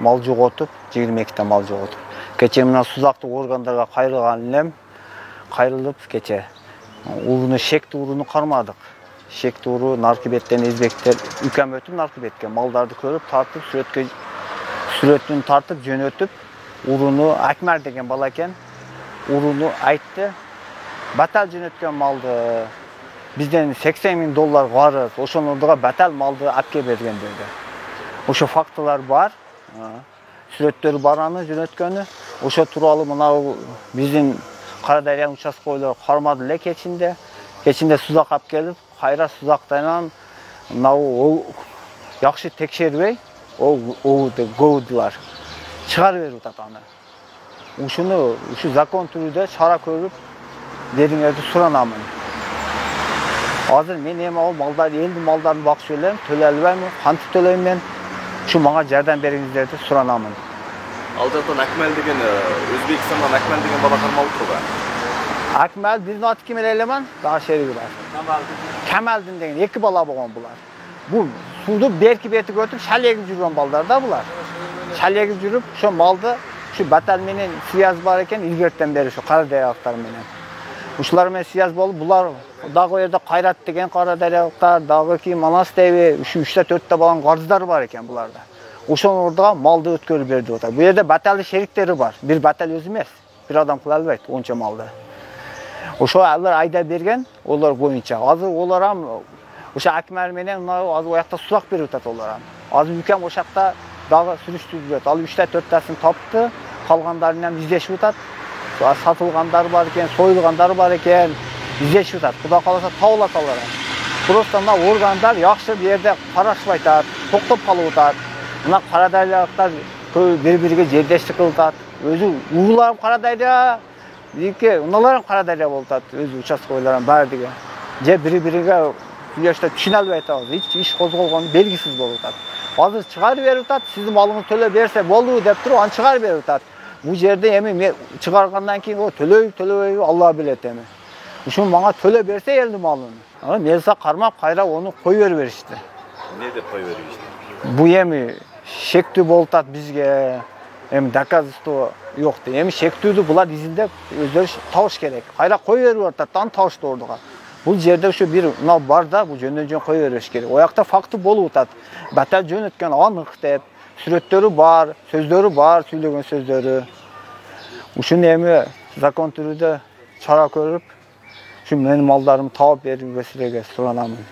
мал жоготуп, 22 мал жоготуп. Кече мына сузактык органдарга кайрылган элем, кайрылып кече уруну шекти уруну кармадык. Шекти уру наркыбеттен эзбектер үкем өтүп наркыбетке малдарды көрүп тартып сүрөтүн тартып жөнөтүп уруну Акмар деген бала экен. Уруну айтты. Батал жөнөткөн малды бизден $80.000 карыз, ошонун ордуга батал малды апке берген dedi. Ошо фактылар бар. Сүрөттөрү бар аны жөнөткөнү. Ошо тууралуу мына биздин Кара Дарыянын участкалары кармады эле кечинде. Кечинде сузак алып келип, кайра сузактан мына жакшы текшербей, көбүдүлөр. Чыгарып берип атат аны. Ушу закон түрүндө чара көрүп бериңерди суранамын. Азыр мен эми ал малдар, элдин малдарын бакчы элем, төлөй албайм, кантип төлөйм мен? Ушу мага жардам бериңиздерди суранамын. Ал жактан Акмал деген Өзбекстандан Акмал деген бала кармалып турган. Акмал биздин аты ким элеман? Дагы шериги бар. Камалдин деген эки бала болгон булар. Бул сууду берки бети өтүп шалегип жүргөн балдар да булар. Шалегип жүрүп, ошо малды ушу батал менен связь бар экен, илгертен бери ушу Кара Дарыялыктар менен. Ушулар менен связь болуп, булар дагы жерде Кайрат деген Кара Дарыялыктар, дагы ки Манас деби, ушу 3-4 баланын карыздары бар экен буларда. Ошонун ордуга малды өткөрүп берди атат. Бу жерде баталдын шериктери бар. Бир батал өзү эмес. Бир адам кыла албайт онча малды. Ошо алар айда берген, олар боюнча. Азыр олар ам ошо Акмар менен азыр оякта сузак берип атат олар. Азыр үкем ошакта дагы сүрүштүрүп атат. Ал 3-4тасын тапты, калгандарын издешип атат. Сатылгандар бар экен, союлгандар бар экен, издешип атат. Кудай кааласа табылат алар. Просто мына органдар жакшы бу жерде карашпай атат, токтоп калып атат. Мына Кара Дарыялыктар бири-бириге жердештик кылып атат. Өзү угуларым Кара Дарыя, уналарым Кара Дарыя болуп атат. Өзү участкаларым бар деген. Же бири-бириге сүйлөштө түшүнө албай атабыз. Эч иш козголгон белгисиз болуп атат. Азыр чыгарып берип атат, сиздин малыңыз төлөп берсе болду деп туруп, аны чыгарып берип атат. Бу жерде эми чыгаргандан кийин төлөбөйбү Алла билет эми. Ушун мага төлөп берсе элдин малын. Мелса кармап кайра onu кой берип беришти. Не деп кой беришти? Бу эми шектүү болуп атат бизге. Эми доказательство жок да. Эми шектүүдү булар изиндеп өздөрү табыш керек. Кайра кой берип атат, аны табыштı ордуга. Бул жерде ушу бир мына бар да, бул жөндөн кой бериш керек. Оякта факты болуп атат. Батал жөнөткөн анык деп, сүрөттөрү бар, сөздөрү бар, сүйлөгөн сөздөрү. Ушуну эми закон түрүндө чара көрүп, ушу менин малдарымды таап берип берсеңерге суранамын.